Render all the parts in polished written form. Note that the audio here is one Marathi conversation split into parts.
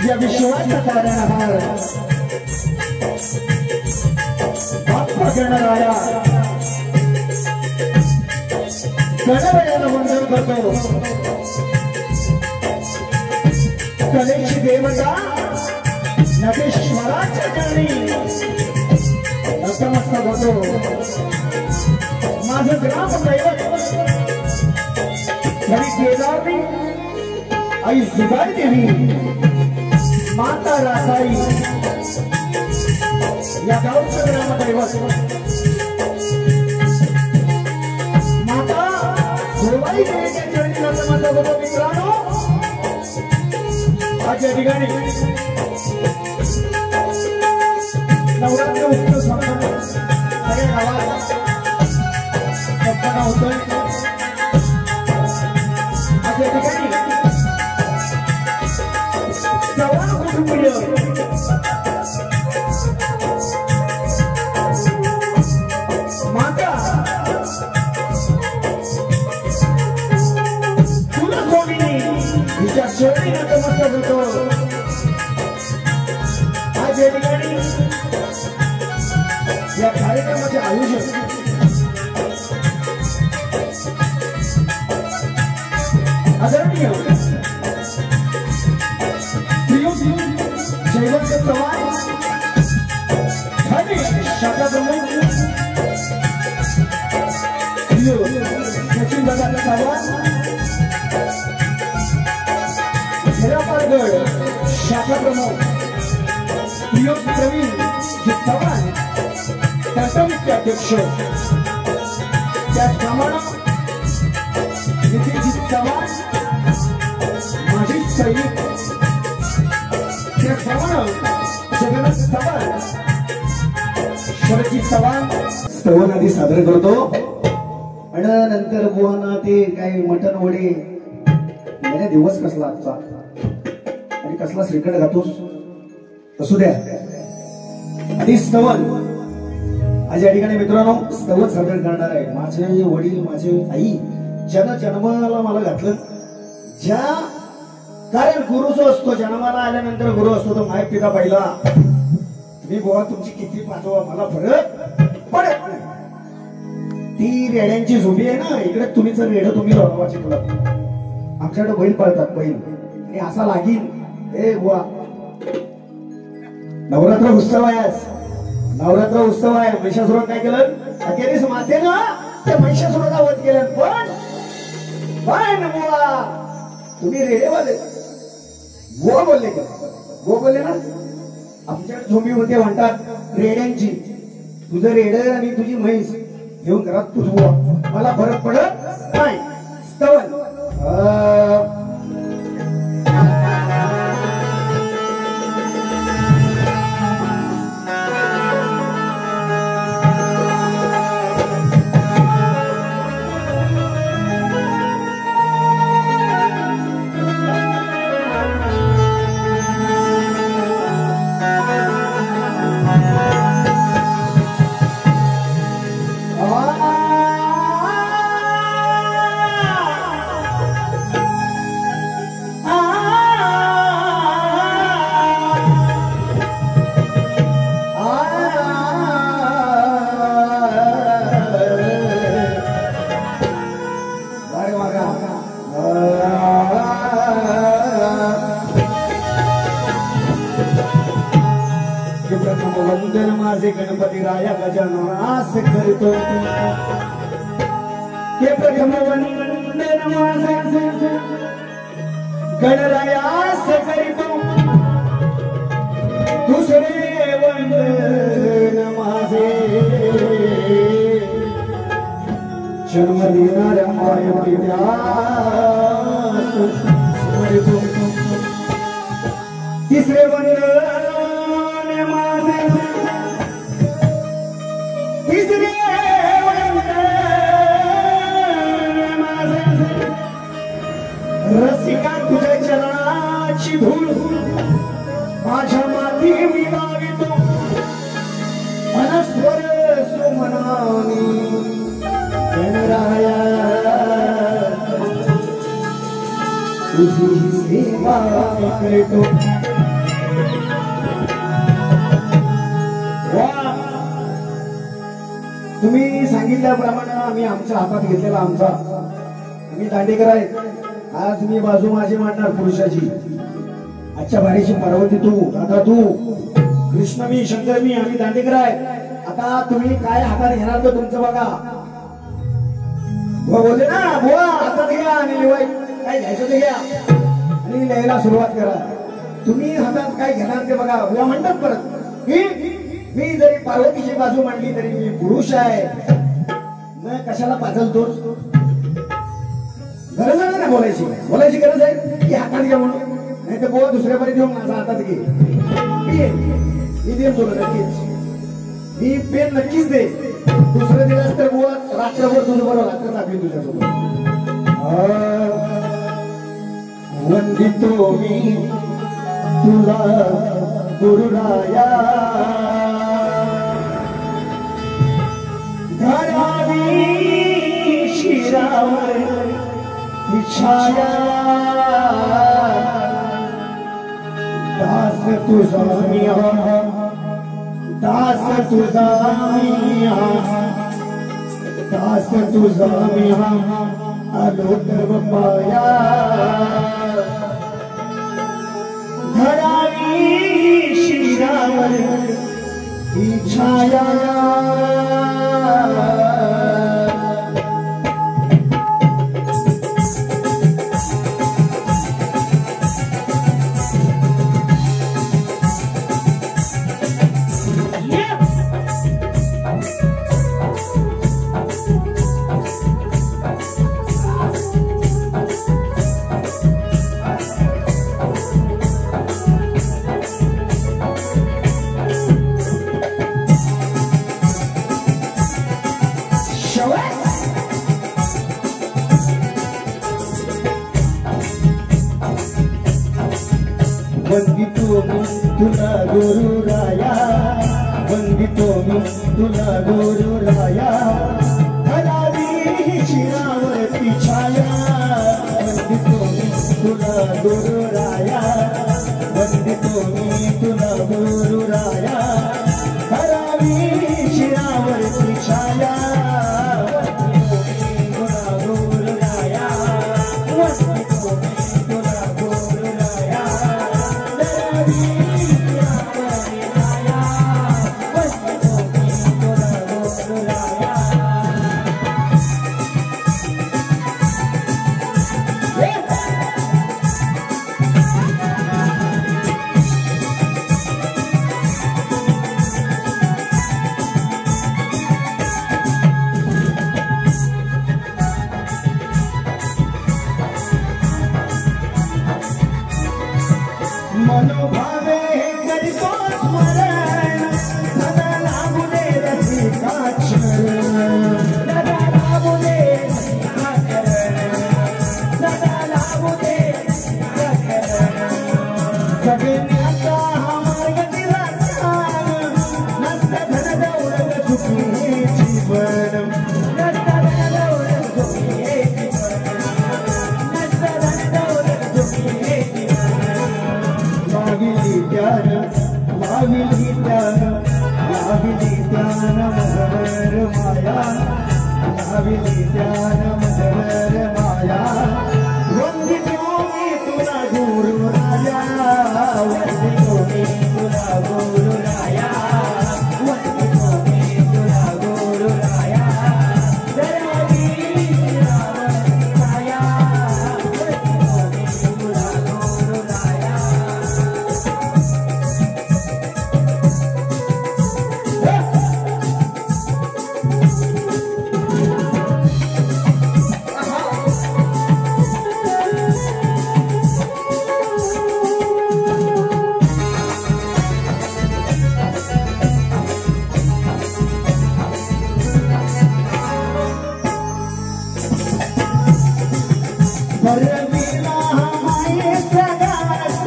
या विश्वाचा तारणहार बाप्पा गणराया गणरायाला वंदन करतो। कलेची देवता नटेश्वराच्या चरणी नतमस्तक होतो। माझं ग्राम दैवत हरी केदारनी आई जुबाई देवी माता रासाई या गावचं ग्राम दैवत माता जुबाई देवीच्या चरणी नतमस्तक होतो। मित्रांनो आज या ठिकाणी नवरात्र उत्सव संपन्न सगळ्या गावात संपन्न होतोय। आज या ठिकाणी जवान कुटुंबीय माता कुलस्वामिनी हिच्या चरणी नतमस्तक होतो। आज या ठिकाणी प्रमुख प्रवीण चव्हाण प्राथमिक अध्यक्ष त्याचप्रमाणे नितीन चव्हाण माजी सैनिक त्याचप्रमाणे जगन्नाथ चव्हाण शरदजी चव्हाण स्तवन आधी सादर करतो आणि नंतर बुवांना ते काही मटण वडे गेल्या दिवस कसला आजचा आणि कसला श्रीखंड घातोस असू द्या आधी स्तवन आज या ठिकाणी मित्रांनो स्तवन सादर करणार आहे माझे वडील माझे आई ज्यानं जन्माला मला घातलं ज्या कारण गुरु जो असतो जन्माला आल्यानंतर गुरु असतो तो माय पिता पहिला मी बुवा तुमची किती पाचवा मला फरक पडत नाही ती रेड्यांची झोपी आहे ना इकडे तुम्हीच रेड तुम्ही रोडवाची तुला आमच्याकडे बैल पळतात बैल आणि असा लागीन ए बुवा नवरात्र उत्सव आहे नवरात्र उत्सव आहे महिषासुरात काय केलं अखेरीस मातेनं त्या महिषासुराचा वध केलं पण बुवा तुम्ही रेडेवाले बुवा बोलले का बुवा बोलले ना आमच्याकडे झोंबी होते म्हणतात रेड्यांची तुझं रेड आणि तुझी म्हैस घेऊन घरात पुजवा मला फरक पडत नाही स्तवन वंदन माझे गणपती राया गजाननास करतो के प्रथम वंदन माझे गणरायास करीतो दुसरे वंदन माझे जन्म देणाऱ्या मायेला स्मरितो तिसरे वंदन रसिका तुझ्या चरणाची धूळ माझ्या माती मी लावितो मनस्वर सुमनानी गणराया तुझी सेवा करतो तुम्ही सांगितल्याप्रमाणे आम्ही आमच्या हातात घेतलेला आमचा आम्ही दांडेकर आहेत आज मी बाजू माझी मांडणार पुरुषाची आजच्या बारीची पार्वती तू दादा तू कृष्ण मी शंकर मी आम्ही दांडेकर आहे आता तुम्ही काय हातात घेणार तर तुमचं बघा बोलले ना बुवा हातात घ्या आणि लिवाय काय घ्यायचं ते घ्या आणि लिहायला सुरुवात करा तुम्ही हातात काय घेणार ते बघा बुवा म्हणतात परत मी जरी पार्वतीची बाजू मांडली तरी मी पुरुष आहे मग कशाला पाजलतोस गरज नाही ना बोलायची गरज आहे की हातात घ्या म्हणून नाही तर बुवा दुसऱ्यापर्यंत घेऊन माझा हातात घे मी देईन तुला नक्कीच मी पेन नक्कीच दे दुसरं दिलास तर बुवा रात्रभर तुझं बरोबर रात्र टाकली तुझ्यासोबत वंदितो मी तुला गुरुराया धरावी शिरावर छाया दास तुझा मिया दास तुझा मिया दास तुझा मिया आलो तर पाया धरावी शिरावर छाया वंदितो मी तुला गुरुराया, वंदितो मी तुला गुरुराया, हरावी शिरावरती छाया, वंदितो मी तुला गुरुराया, वंदितो मी तुला गुरुराया, हरावी शिरावरती छाया, मनोभावे करितो स्मरण, सदा लागू दे रसिकाचरण, सदा लागू दे रसिकाचरण, सदा लागू दे रसिकाचरण, सगळ्यांचा हा मार्ग दिला छान, नसता धन दौलत सुखी हे जीवन, नसता धन दौलत सुखी हे जीवन, नसता धन दौलत सुखी हे जीवन, लाविली त्यान लाविली त्यान लाविली त्यान मधवर माया, लाविली त्यान मधवर माया, वंदितो मी तुला गुरुराया, वंदितो मी तुला गुरुराया, वंदितो मी तुला गुरुराया, दयावी शिरावरती छाया, वंदितो मी तुला गुरुराया. परमिला माये सदास,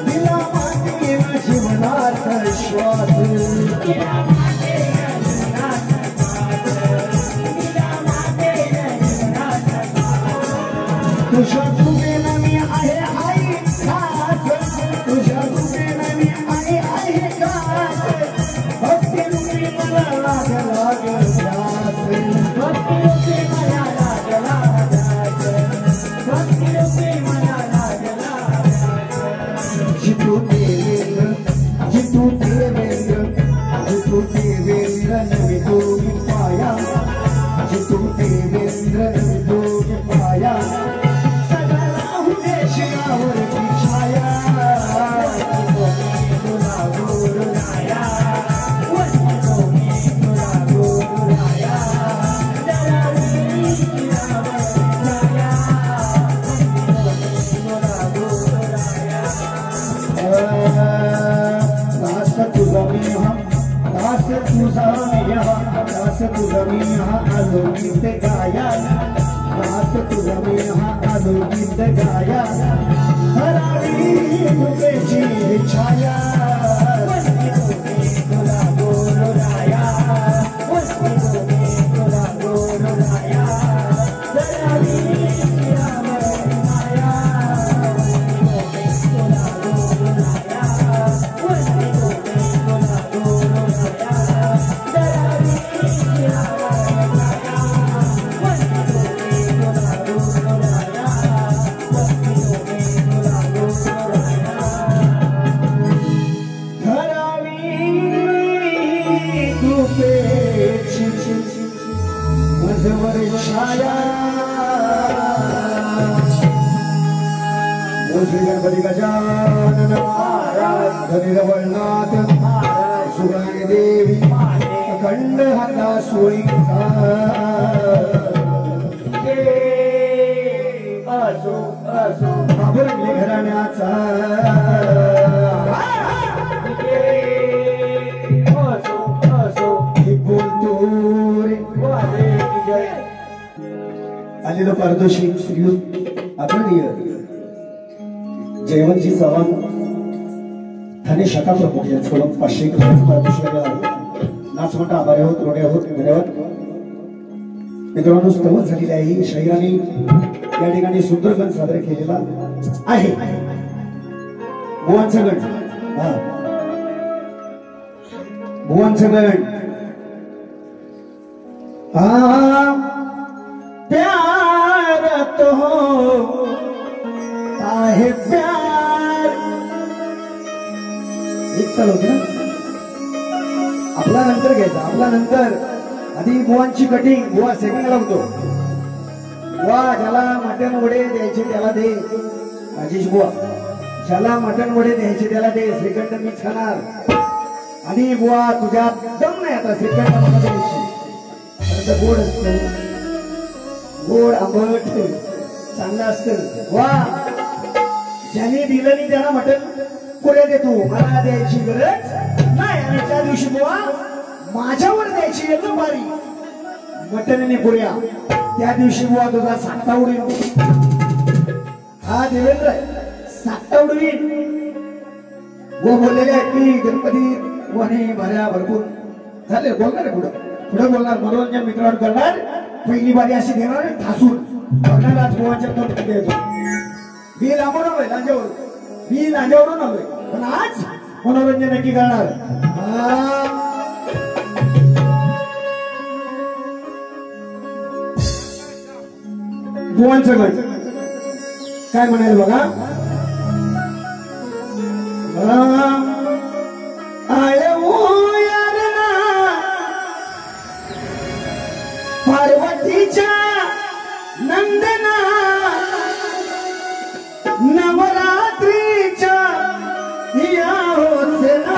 दिला मातेन जीवनात श्वास, दिला मातेन जीवनात श्वास, दिला मातेन जीवनात श्वास, तुझ्या कृपेने मी आहे आई खास, तुझ्या कृपेने मी आहे खास, भक्ती रूपी मला लागला ध्यास, भक्ती रूपी मला लागला ध्यास, भक्ती रूपी मला लागला ध्यास, जितू देवेंद्र, जितू देवेंद्र, जितू देवेंद्र नमितो मी पाया, जितू देवेंद्र नमितो मी पाया, सदा राहू दे शिरावरती छाया, वंदितो मी तुला गुरुराया, वंदितो मी तुला गुरुराया, दयावी शिरावरती छाया, वंदितो मी तुला गुरुराया. दास तुझा मी हा, दास तुझा मी हा, दास तुझा मी हा, आलो गीत गाया, दास तुझा मी हा, आलो गीत गाया, हरावी तुझी छाया, वंदितो मी तुला गुरुराया, वंदितो मी तुला गुरुराया, दयावी शिरावरती छाया, वंदितो मी तुला गुरुराया, वंदितो मी तुला गुरुराया, दयावी शिरावरती छाया, वंदितो मी तुला गुरुराया, वंदितो मी तुला गुरुराया, हरावी कृपेची मजवर छाया. श्री गणपती गजानन महाराज, धनिरवळनाथ महाराज, सुराणी देवी अखंड हाता सोळी असो असो बाबुरंगले घराण्याचा, असो असो बोलतो रे आलेलं पारितोषिक श्रीयुत आदरणीय जयवंतजी चव्हाण ठाणे शाखा प्रमुख यांच्याकडून 500 रुपयांचं पारितोषिक आहे. नाचमंडळ आभारी आहोत, ऋणी आहोत, धन्यवाद. मित्रांनो, स्तवन झालेली आहे. शाहिरांनी या ठिकाणी सुंदर गण सादर केलेला आहे. भुवनचा गण, भुवनचा गण. प्यार तो आहे प्यार. एक चालू होते ना, आपला नंतर घ्यायचा, आपला नंतर. आधी बुवांची कटिंग, बुवा सेकंडला होतो. बुवा ज्याला मटण वडे द्यायचे त्याला दे, राजेश बुवा. ज्याला मटण वडे द्यायचे त्याला दे, श्रीखंड मीच खाणार. आणि बुवा तुझ्या दम नाही आता, श्रीखंड मला द्यायची. गोड असतं, गोड आंबट चांगलं असतं. वा ज्याने दिलं नाही त्याला मटण पुऱ्या देतो, मला द्यायची गरज नाही. आणि त्या दिवशी बुवा माझ्यावर द्यायची एकदम बारी मटण पुऱ्या. त्या दिवशी बुवा तुझा साखा उडवीन. हा देवेंद्र साखा उडवीन. बुवा बोललेले आहेत की गणपती वने भऱ्या भरपूर झाले. बोलणार आहे पुढं पुढे बोलणार, मनोरंजन मित्रांनो करणार. पहिली बारी अशी देणार ठासून बघणार. आज गोवाच्या तोंड येतो. मी लांबून आलोय लांजावर, मी लांजावरून आलोय, पण आज मनोरंजन नक्की करणार. गोवांचं गण काय म्हणाल बघा. पार्वतीच्या नंदना नवरात्रीच्या या होसना.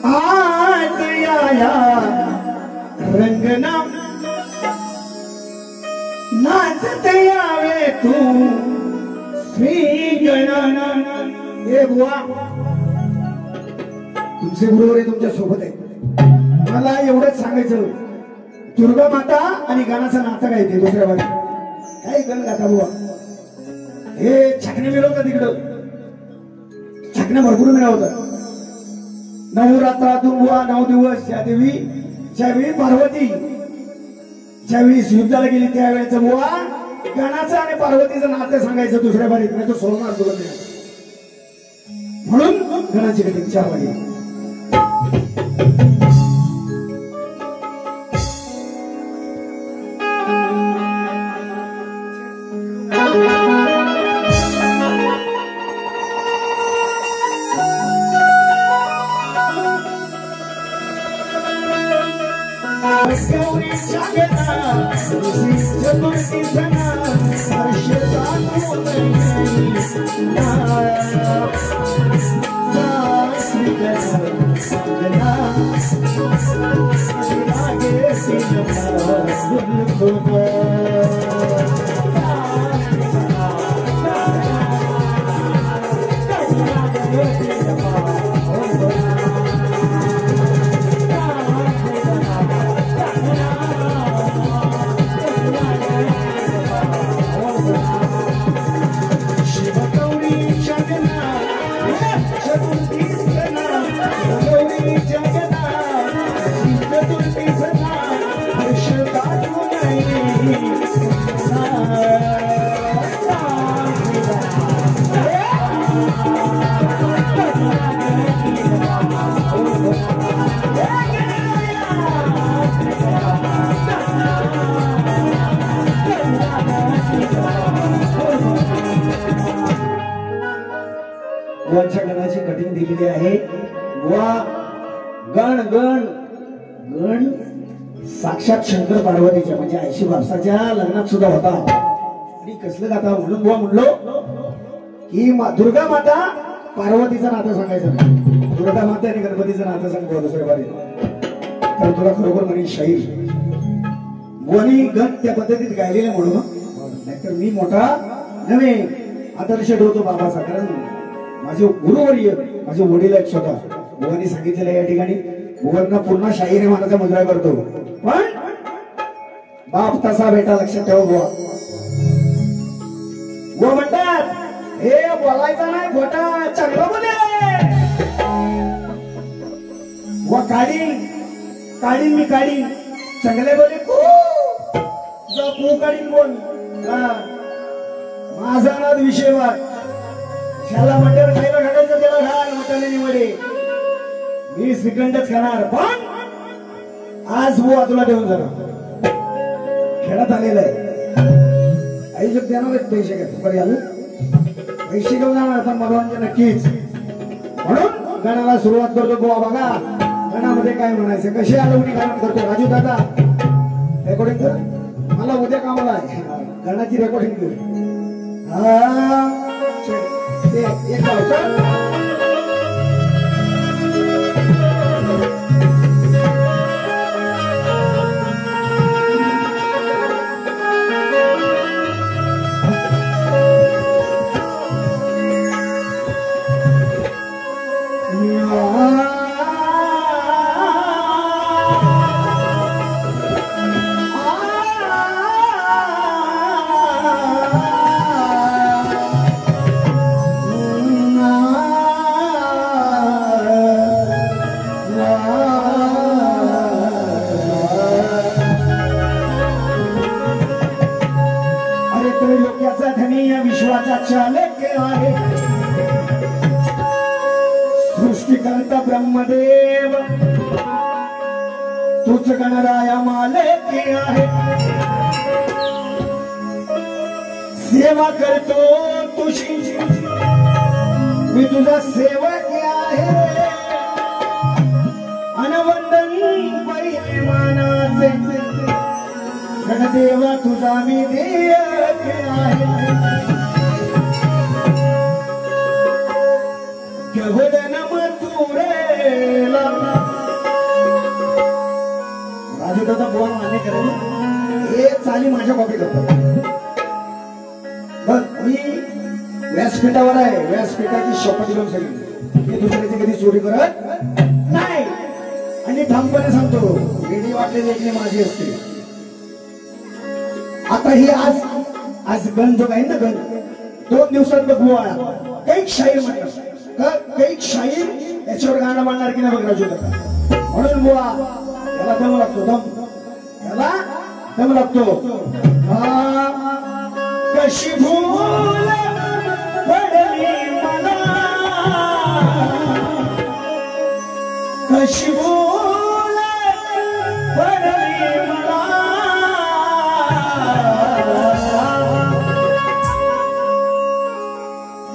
आज या रंगना नाचते यावे तू श्री गणना. हे बुवा तुमचे बरोबर आहे, तुमच्या सोबत आहे. मला एवढंच सांगायचं, दुर्गा माता आणि गणाचं नातं काय ते दुसऱ्या बाजू काय गण गाता बुवा. हे छाकणे मिळवतात तिकडं, छाकणे भरपूर मिळवतात. नवरात्रातून बुवा 9 दिवस त्या देवी ज्यावेळी पार्वती ज्यावेळी युद्धाला गेली त्यावेळेचं बुवा गणाचं आणि पार्वतीचं नातं सांगायचं दुसऱ्या बारीत, नाही तो सोडणार तुला. म्हणून गणाची कटिंग 4 वाजे. गणाची कटिंग दिलेली आहे. वा गण गण गण साक्षात शंकर पार्वतीच्या म्हणजे 80 वर्षाच्या लग्नात सुद्धा होता. आणि कसलं गाता म्हणून बुवा म्हणलो की दुर्गा माता पार्वतीचं नातं सांगायचं नाही. दुर्गा माता आणि गणपतीचं नातं सांगतो दुसऱ्या बारीत. तर तुला खरोखर म्हणे शाहीर बुवानी गण त्या पद्धतीत गायलेलं म्हणून, नाहीतर मी मोठा नव्हे आदर्श ठेवतो बाबाचा. कारण माझे गुरुवर्य माझे वडील आहेत स्वतः. बुवानी सांगितलेलं या ठिकाणी बुवांना पुन्हा शाहिरी मानाचा मुजरा करतो पण बाप तसा बेटा लक्षात ठेव बुवा बुवा म्हणतात हे बोलायचा नाही खोटा चांगला बोले बुवा काढीन मी काढीन चांगले बोले काढीन बोल माझा नाद विषय वाद शाला मटर खायला घालायचं त्याला घाल मटणे निवडे मी श्रीखंडच खाणार पण आज बुवा तुला ठेवून जाणार खेळात आलेला आहे आई जग देणार पैसे का तुकडे आले पैसे घेऊन जाणार पण मनोरंजन नक्कीच म्हणून गाण्याला सुरुवात करतो बुवा बघा गाण्यामध्ये काय म्हणायचं कसे आलवणी गाणं करतो राजू दादा रेकॉर्डिंग कर मला उद्या कामाला आहे गाण्याची रेकॉर्डिंग कर एक सृष्टिकर्ता ब्रह्मदेव तूच गणराया मालकी आहे सेवा करतो तुझी मी तुझा सेवक आहे अनवंदन पहिले मानाचे गणदेवा तुझा मी देयक आहे राजू दादा बुवा मान्य करेल हे चाली माझ्या कॉपी करतात बघ मी व्यासपीठावर आहे व्यासपीठाची शपथ घेऊन सांगितली मी दुसऱ्याची कधी चोरी करत नाही आणि ठामपणे सांगतो वेडी वाटलेली एक माझी असते आता ही आज गण जो आहे ना गण 2 दिवसात बघ बुवा काही शाहीर म्हणतात काही शाहीर याच्यावर गाणं म्हणणार की नाही बघ राजू दादा म्हणून बुवा याला दम लागतो याला दम लागतो कशी भूल पडली मला कशी भूल पडली मला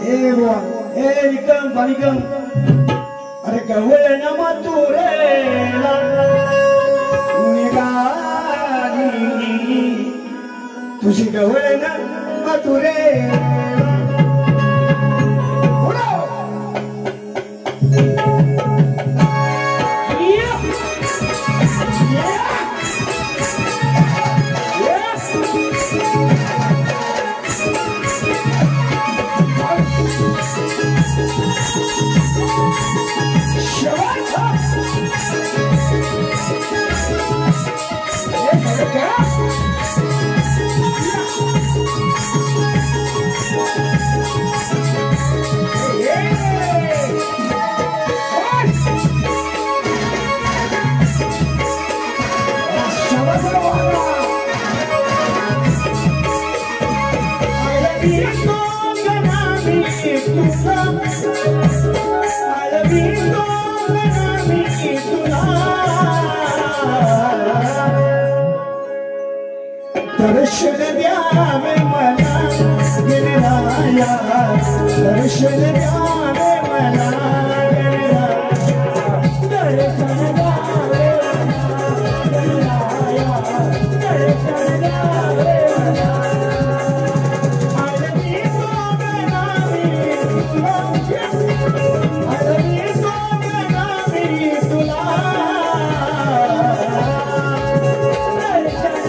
हे बुवा हे निकम बालिकम अरे गवळ न मथुरेला निघाली तुझी गवळ न मथुरेला दर्शन द्यावे मला गिरराया दर्शन द्यावे मला दर्शन द्यावे गिरराया दर्शन द्यावे आलमी सोबनामी आलमी सोबनामी तुला दर्शन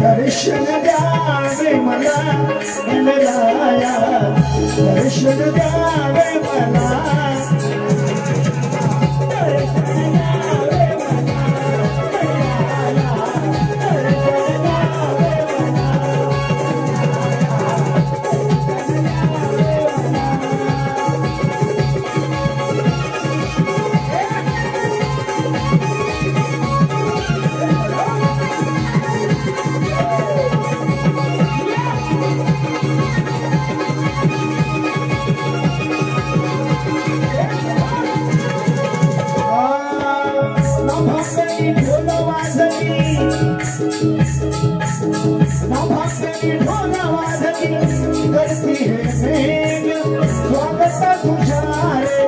दर्शन द्यावे मला गणराया, दर्शन द्यावे मला, करती है मेघ स्वागत तुझारे,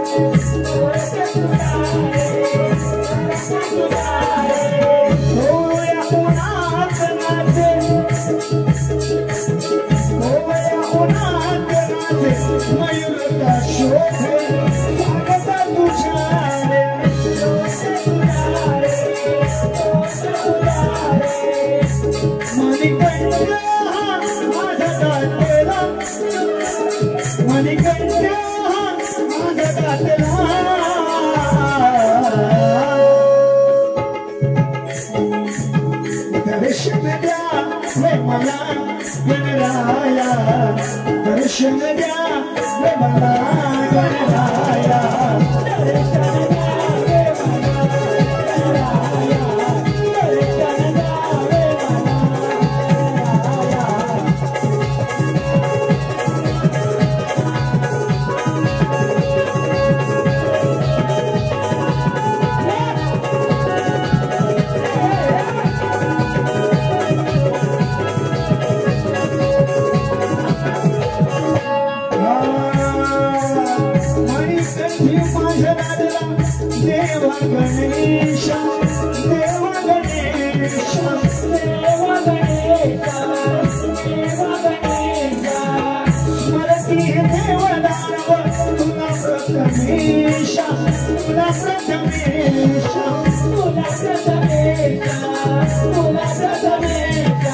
गोया उन्हात नाचे, गोया उन्हात नाचे, मयूर का शोभे स्वागत तुझारे, मणिकंठ मणिकंठ्या माझ्या दातला, दर्शन द्यावे मला गणराया, दर्शन द्यावे मला गणराया, देवा गणेश, देवा गणेश, देवा गणेश, देवा गणेश, स्मरती देवदानव तुला प्रथमेश, तुला प्रथमेश, तुला प्रथमेश, तुला प्रथमेश,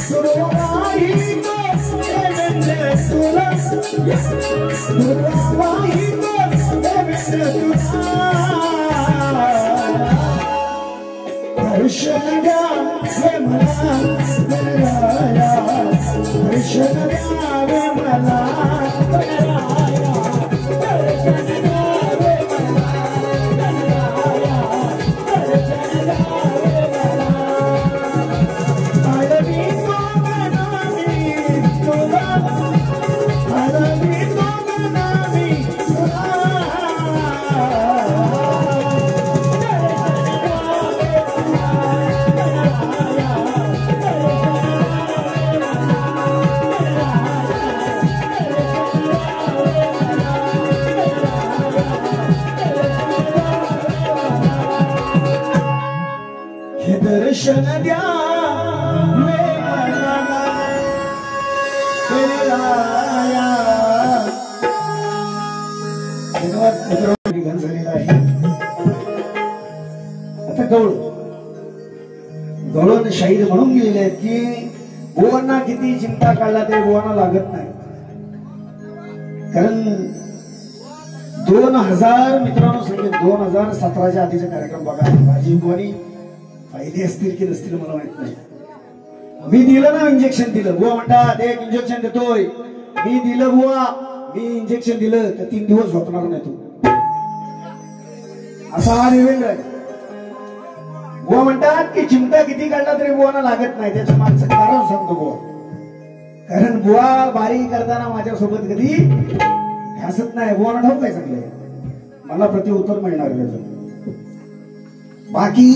सुरवाही तो देवेंद्र तुला, सुरवाही तो देवेंद्र तुला, दर्शन द्यावे मला गणराया, दर्शन द्यावे मला गणराया, दर्शन द्यावे मला गणराया, दर्शन द्यावे मला, आळवी तो गणावी तुला, आळवी तो गणावी तुला, दर्शन द्यावे मला गणराया. धन्यवाद निघन झालेला आहे. आता गवळण शाहीर म्हणून गेलेले आहेत की गोवांना किती चिंता काढला तरी गोवांना लागत नाही. कारण 2000 मित्रांनो सांगितलं 2017च्या आधीचे कार्यक्रम बघा. माझी बुवानी फायदे असतील की नसतील मला माहित नाही. मी दिलं ना इंजेक्शन दिलं. बुवा म्हणतात एक इंजेक्शन देतोय. मी दिलं बुवा. मी इंजेक्शन दिलं तर 3 दिवस झोपणार नाही तू. असा निर्णय आहे. बुवा म्हणतात की चिमटा किती काढला तरी बुवाना लागत नाही. त्याच्या मागचं कारण सांगतो बुवा. कारण बुवा बारी करताना माझ्यासोबत कधी हसत नाही. बुवाना ठाऊक काय चांगलंय. मला प्रत्युत्तर मिळणार त्याचं. बाकी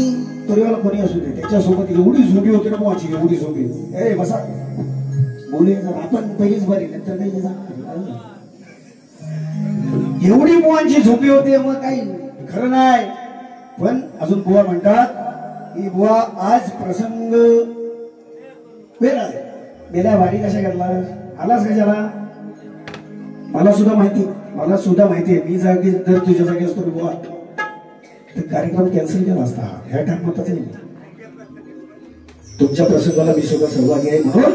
तोरीवाला कोणी असू दे त्याच्यासोबत एवढी झोपी होती ना बुवाची. एवढी झोपी. ए बसा बोले आपण पहिलीच बारी नंतर काही एवढी बुवांची झोपी होते. मग काही खरं नाही. पण अजून बुवा म्हणतात की बुवा आज प्रसंग वेगळा आहे. गेल्या वारी कशा घडला आलास कशाला. मला सुद्धा माहिती आहे. मी जागी जर तुझ्या जागी असतो बुवा तर कार्यक्रम कॅन्सल केला असता. ह्या टाइमातच नाही. तुमच्या प्रसंगाला मी सुद्धा सहभागी आहे म्हणून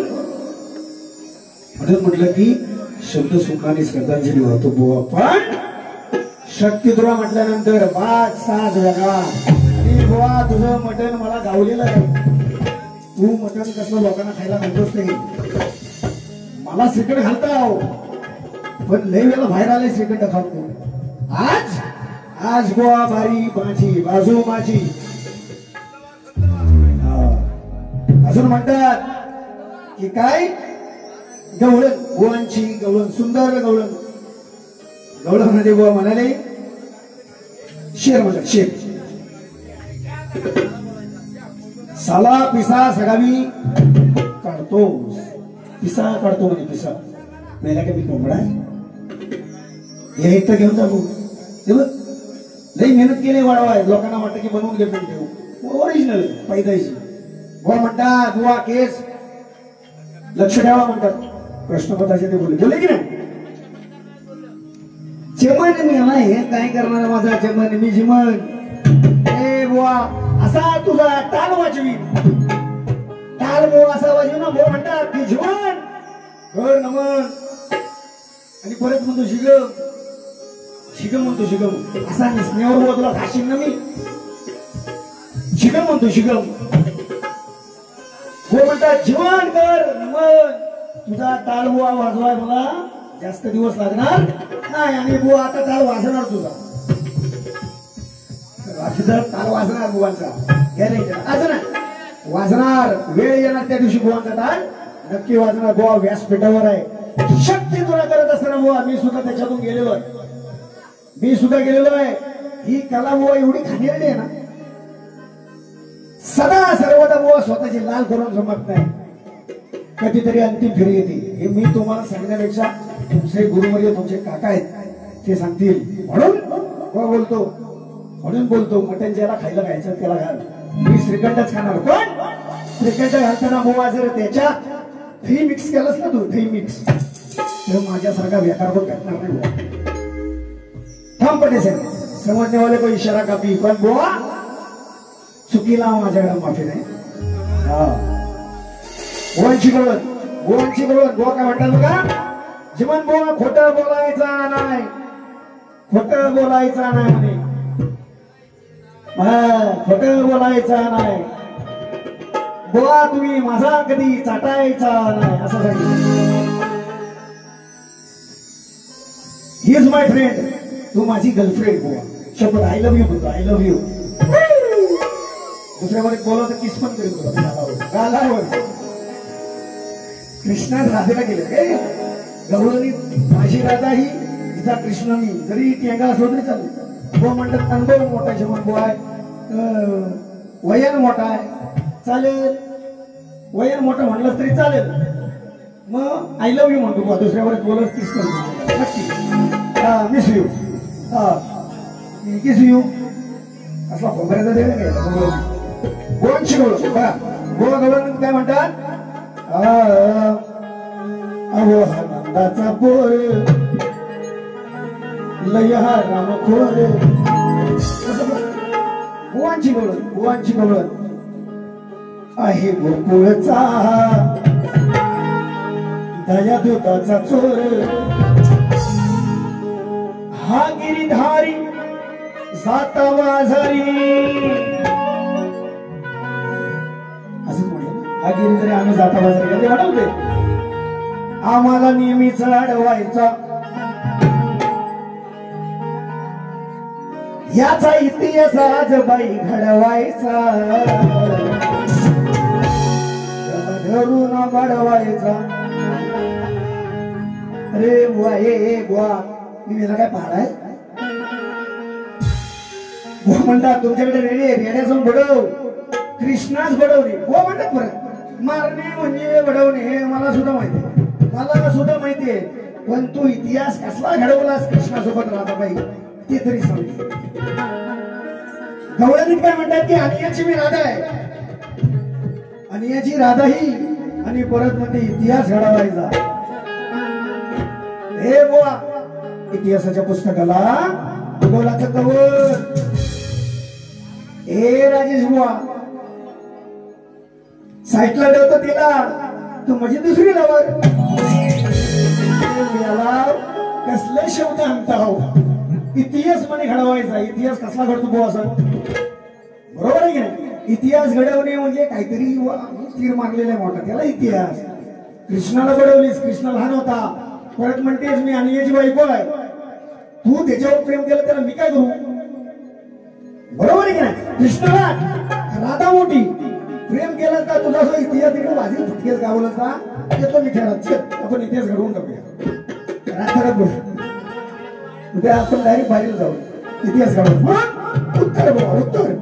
म्हटलं की शब्द सुखाने श्रद्धांजली वाहतो बुवा. पण शक्ती तुला म्हटल्यानंतर बाज साज वेगळा. आणि बुवा तुझं मटण मला गावलेलं आहे. तू मटण कसं लोकांना खायला म्हणतोस ते मला श्रीखंड घालता. पण लय वेळेला बाहेर आले श्रीखंड खातो. आज बुवा बारी माझी बाजू माझी. अजून म्हणतात की काय गवळण बुवांची गवळण सुंदर गवळण. गवळण मध्ये बुवा म्हणाले शेर म्हणतात शेर. साला पिसा सगावी काढतो. पिसा काढतो म्हणजे पिसा मेला का मी कोंबडा हे इथं घेऊन जातो. लई मेहनत केली वाढवाय. लोकांना वाटतं की बनवून घेतो ठेवू ओरिजिनल पैदायची. बुवा म्हणतात बुवा केस लक्ष ठेवा म्हणतात. प्रश्नपत्राचे ते बोलले की नाही. चेमन मी आला हे काय करणार माझा चेमन मी जिमन. ए बुवा असा तुझा ताल वाजवी. ताल बुवा असा वाजवी ना. बुवा म्हणतात की जिमन घर नमन. आणि परत म्हणतो शिगम शिगम म्हणतो शिगम. असा स्नेहवर बुवा तुला घाशीन ना मी. शिगम म्हणतो शिगम. बुवा म्हणतात जीवन कर नमन. तुझा ताल बुवा वाजवाय मला जास्त दिवस लागणार नाही. आणि बुवा आता ताल वाजणार तुझा. ताल वाजणार बुवांचा वाजणार. वेळ येणार त्या दिवशी बुवांचा ताल नक्की वाजणार. बुवा व्यासपीठावर आहे. शक्ती तुला करत असताना बुवा मी सुद्धा त्याच्यातून गेलेलो आहे. ही कला बुवा एवढी खाणेरडी आहे ना. सदा सर्वदा बुवा स्वतःची लाल करून जमत नाही. कधीतरी अंतिम फेरी येते. हे मी तुम्हाला सांगण्यापेक्षा तुमचे गुरुवर्य तुमचे काका आहेत ते सांगतील. म्हणून बोलतो मटण ज्याला खायला घ्यायचं त्याला घाल. मी श्रीखंडच खाणार. पण श्रीखंड घालताना बुवा जर त्याच्यात दही मिक्स केलंस ना तू दही मिक्स तर माझ्यासारखा व्यापार पण घटणार नाही बुवा. ठामपणे समजने वाले को इशारा कापी. पण बुवा चुकीला माझ्याकडे माफी नाही. बुवांची गवळण बुवा काय म्हणतात बघा. जीवन बुवा खोटं बोलायचा नाही. खोटं बोलायचा नाही. बुवा तुम्ही माझा कधी चाटायचा नाही असं सांगितलं. He is my friend. तू माझी गर्लफ्रेंड बुवा. शपथ आय लव्ह यू बोलतो. I love you. दुसऱ्यावर बोलवलं तर किस पण करेल. कृष्णा राधेला गेले गवळणी. माझी राधा ही तिचा कृष्ण मी. जरी टेंगा असलो तरी चालेल. बुवा म्हणतात अनुभव मोठा जेवण बुवा आहे. वयन मोठा आहे चालेल. वयन मोठं म्हणलं तरी चालेल. मग आय लव्ह यू म्हणतो बुवा. दुसऱ्यावर बोलत किस करतो नक्की. मिस यू किस यू असला खोबऱ्याचा दे काय. गोंची गवळण बघा. गोवा गवळण काय म्हणतात. अहो हा नंदाचा पोर लय हा रामखोर. बुवांची गवळण आहे गोकुळचा दया दुधाचा चोर. हा गिरीधारी सातावा झरी असंच म्हटलं हा गिरीधरी आम्ही सातावा झरी कधी वाढवते आम्हाला नेहमीच अडवायचा याचा इतिहास आज बाई घडवायचा धरून बडवायचा अरे बुवा हे बुवा मी काय पाहताय बुवा म्हणतात तुमच्याकडे रेडी आहे रेड्याचं बडव कृष्णाच बडवणे बुवा म्हणतात परत मारणे म्हणजे बडवणे मला सुद्धा माहितीये पण तू इतिहास कसला घडवलास कृष्णासोबत राहता बाई ते तरी सांग गवळणीत काय म्हणतात की अनियाची मी राधा आहे अनियाची राधा ही आणि परत म्हणते इतिहास घडवायचा हे बुवा इतिहासाच्या पुस्तकाला भूगोलाचं कवर हे राजेश बुवा साईटला ठेवतो तिला तू म्हणजे दुसरी लवर याला कसले शब्द आणता इतिहास म्हणे घडवायचा इतिहास कसला घडतो बुवा असं बरोबर आहे की नाही इतिहास घडवणे म्हणजे काहीतरी तीर मारलेला आहे मोठा त्याला इतिहास कृष्णाला घडवलीस कृष्ण लहान होता परत म्हणतेस मी अनियाची बायको आहे तू त्याच्यावर प्रेम केलं त्याला मी काय करू बरोबर आहे की नाही कृष्णाला राधा मोठी प्रेम केलं का तुझा जो इतिहास तिकडे भाजी फटकेस गावलं का येतो मी खेळत आपण इतिहास घडवून टाकूया रात्रभर उद्या आपण डायरेक्ट बाहेर जाऊ इतिहास घडवून उत्तर बोला उत्तर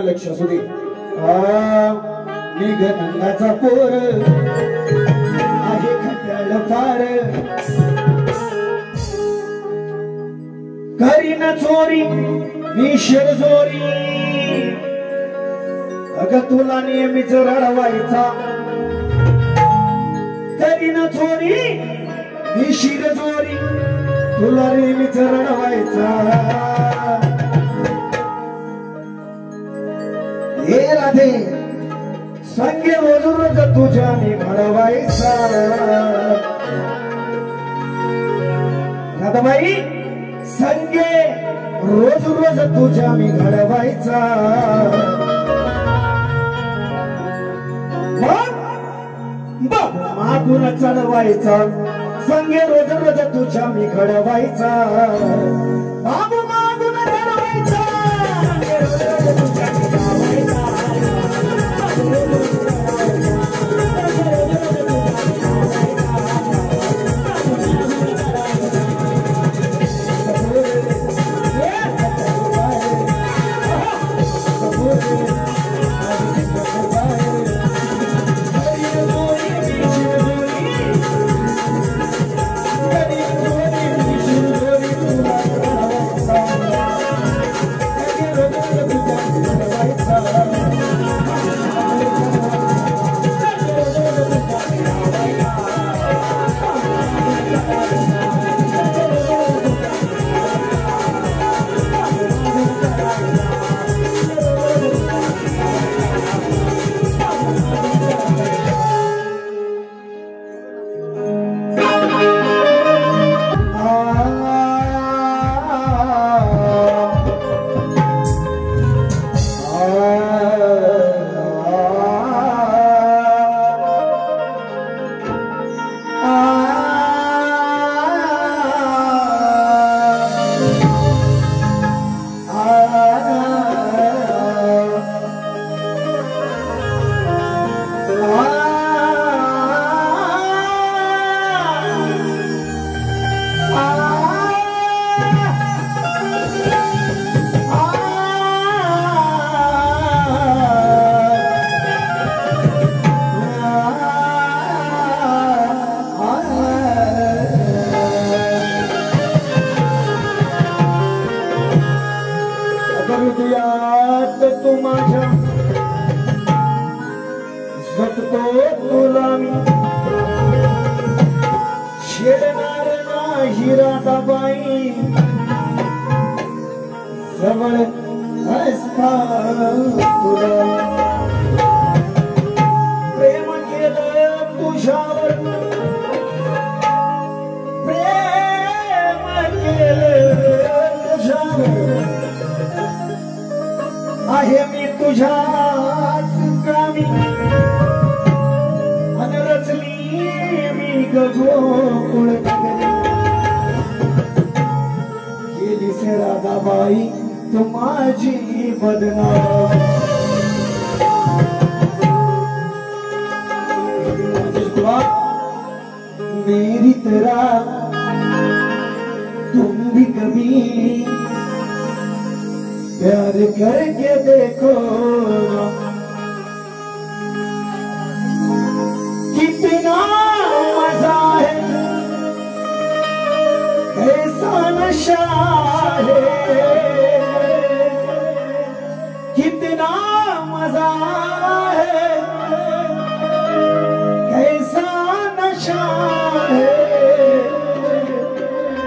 लक्ष असू दे निघ नंदाचा पोर आहे खट्याळ फार करीन चोरी मी शेरजोरी अग तुला नेहमीच रडवायचा करीन चोरी मी शिरजोरी तुला नेहमीच रडवायचा हे राधे संगे रोज रोज तुझ्या मी घडवायचा राधाबाई संगे रोज रोज तुझ्या मी घडवायचा मागून चढवायचा संगे रोज रोज तुझ्या मी घडवायचा बाबू मागून चढवायचा हृदयात तू माझ्या जगतो तुला मी छेडणार नाही राधाबाई जवळ असता तुला प्रेम केलं तुझ्यावर प्रेम केलं तुझ्यावर आहे मी तुझ्याच कामी अन रचली मी गोकुळ केली से राधाबाई तू माझी बदनाम मेरी तरह तुम भी कभी प्यार करके देखो कितना मजा है कैसा नशा है कितना मजा है कैसा नशा है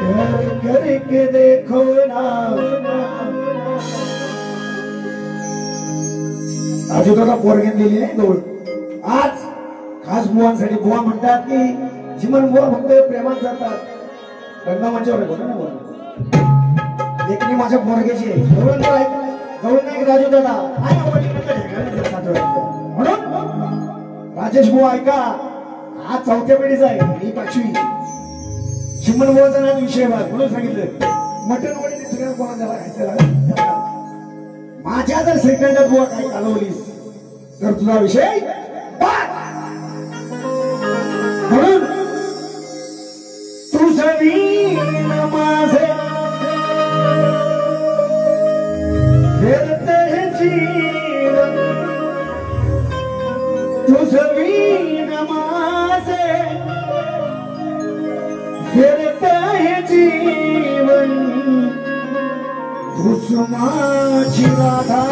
प्यार करके देखो ना आजी दादा पोरगेन दिली आहे जवळ आज खास बुवांसाठी बुवा म्हणतात की जीवन बुवा फक्त प्रेमात जातात रंगा मंचावर बोला ना बुवा एकनी माझ्या पोरगेची जवळ नाही राजू दादा आई आवडली म्हणून राजेश बुवा ऐका आज चौथ्या पिढीचा आहे ही पाचवी चिमण बुवाचा नाव विषय म्हणून सांगितलं मटन वडी सगळ्या कोणाला खायचं माझ्या जर सेकंडात बुवा काही चालवलीस तर तुझा विषय म्हणून तुझं वीण माझे फिरते जीवन तुझं वीण माझे फिरते जीवन तुझ माझी राधा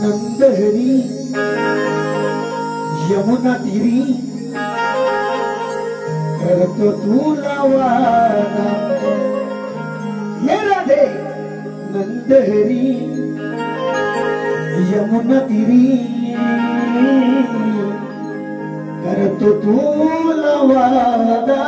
नंदहरी यमुना तीरी करतो तुला वादा ये राधे नंदहरी यमुना तीरी करतो तुला वादा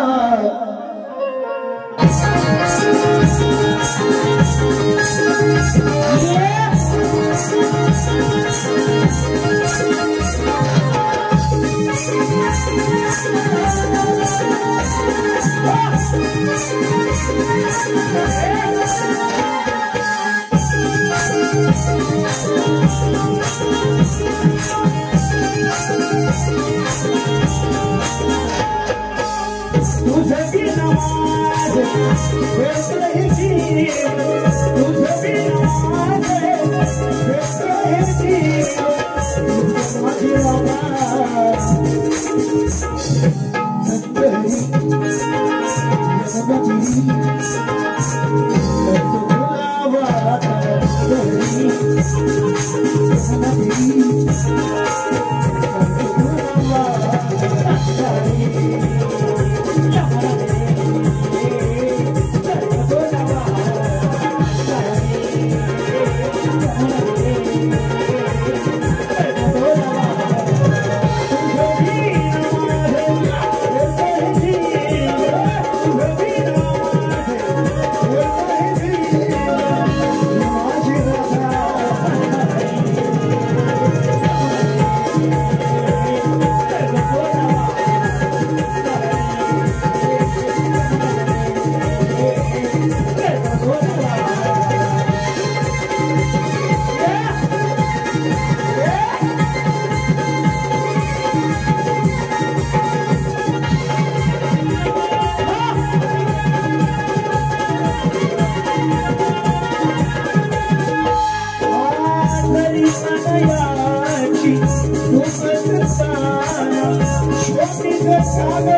Sabe,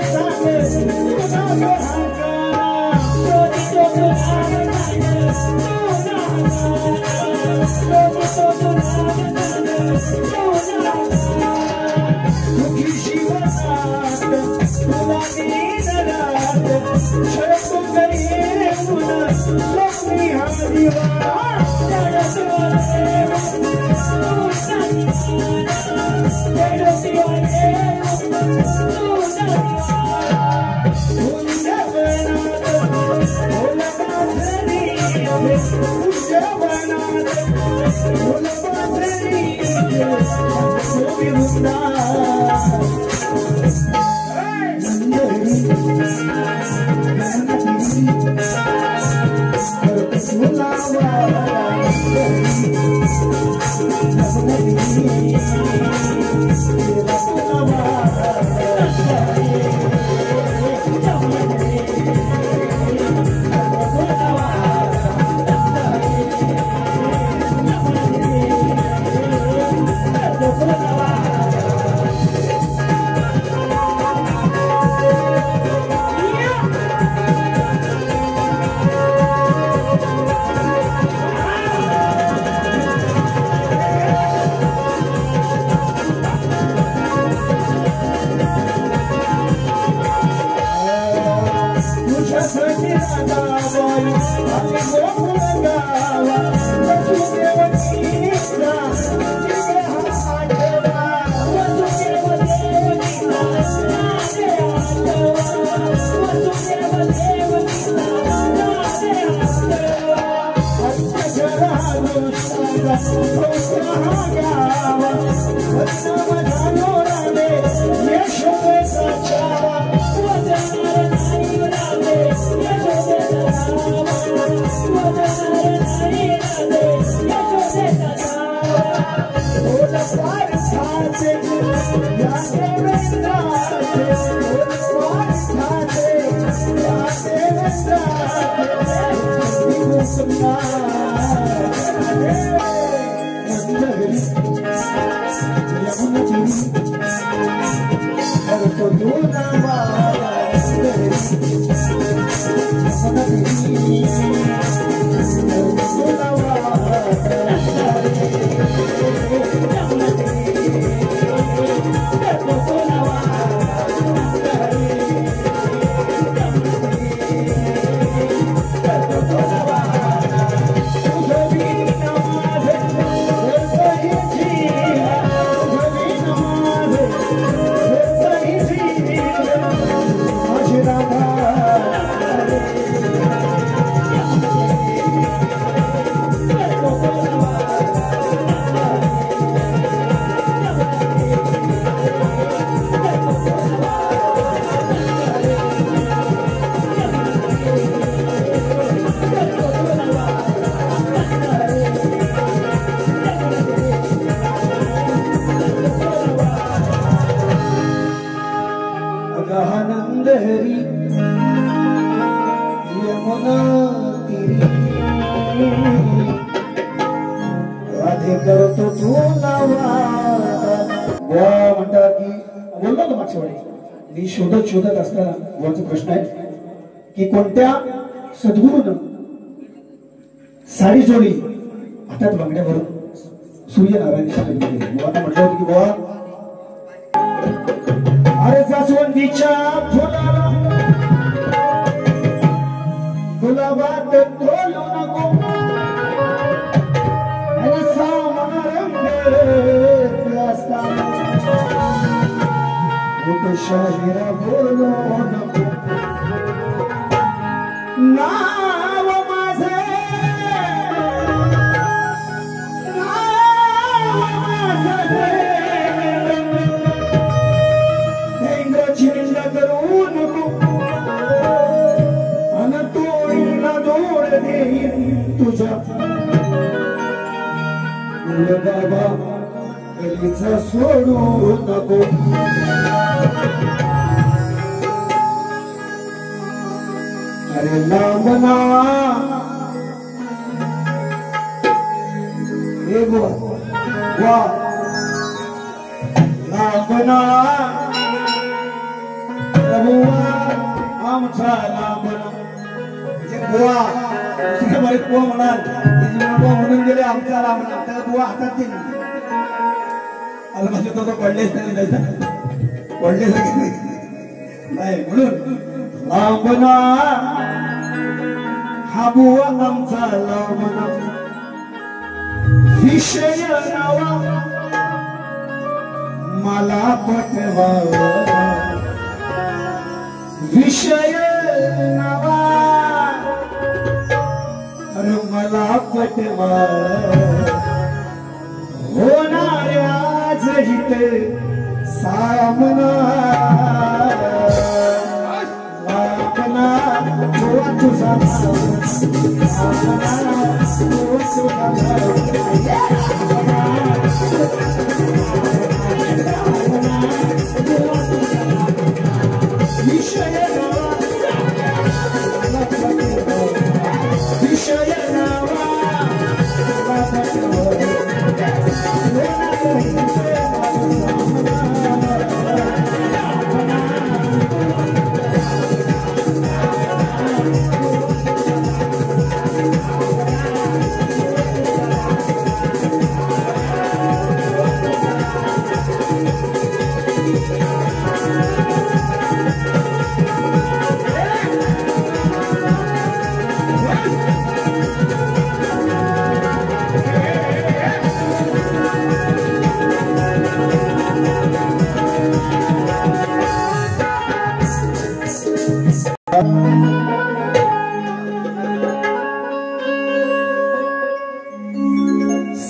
शोधत असताना बुवाचा प्रश्न आहे की कोणत्या सद्गुरूनं साडी जोडी हातात बांगड्यावर सूर्यनारायण बुवाने म्हटलं होतं की बुवा अरे जास्वंदीच्या फुलाला गुलाबात तोलू नको आणि सामान रंग असताना शाहिरा बोलो नको नाव माझे चिंता करू नको अन तोडीला जोड देईन तुझ्या बाबा गलीचा सोडू नको अरे लांबना वा लांबना आमचा लांबना बुवा बरेच बुवा म्हणाल बुवा म्हणून गेले आमचा लांबना त्याला बुवा हातात दिली आता म्हणजे तो पडलेच नाही पडलेच नाही म्हणून लांबना हा बुवा आमचा लावणा विषय नावा मला पटवा विषय नावा अरे मला पटवा होणार आज इथे सामना लापना तुझा तुझा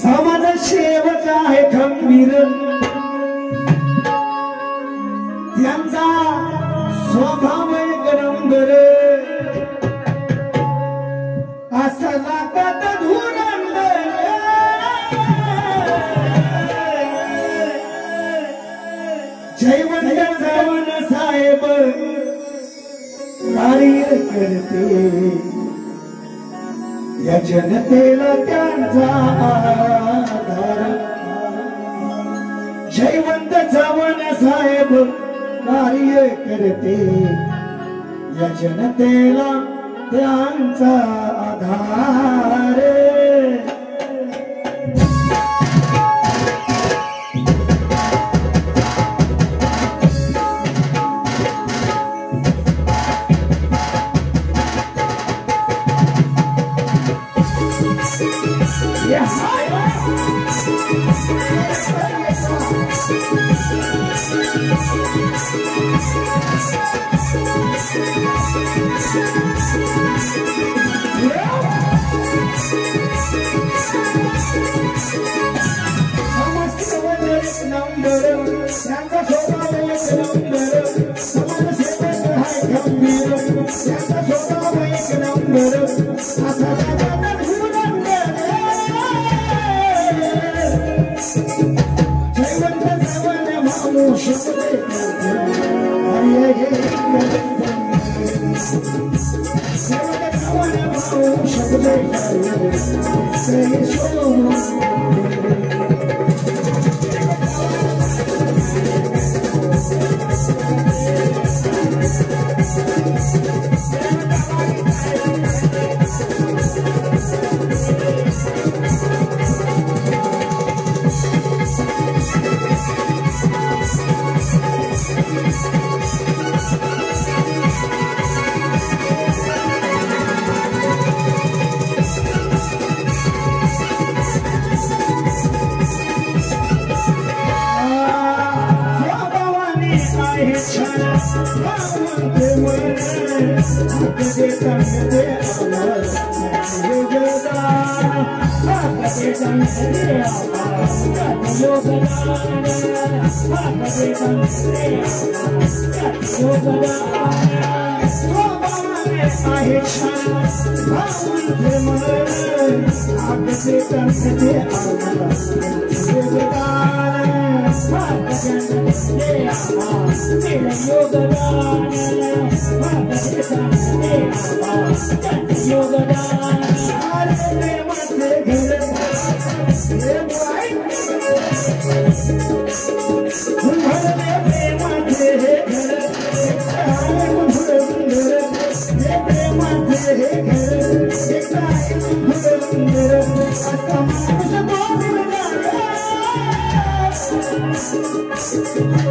समाज सेवक आहे खंबीर त्यांचा स्वभाव गरमगर असा लागत धुरंदर जयवंत जवन साहेब कार्य करते या जनतेला त्यांचा आधार जयवंत चव्हाण साहेब कार्य करते या जनतेला त्यांचा आधार Thank you.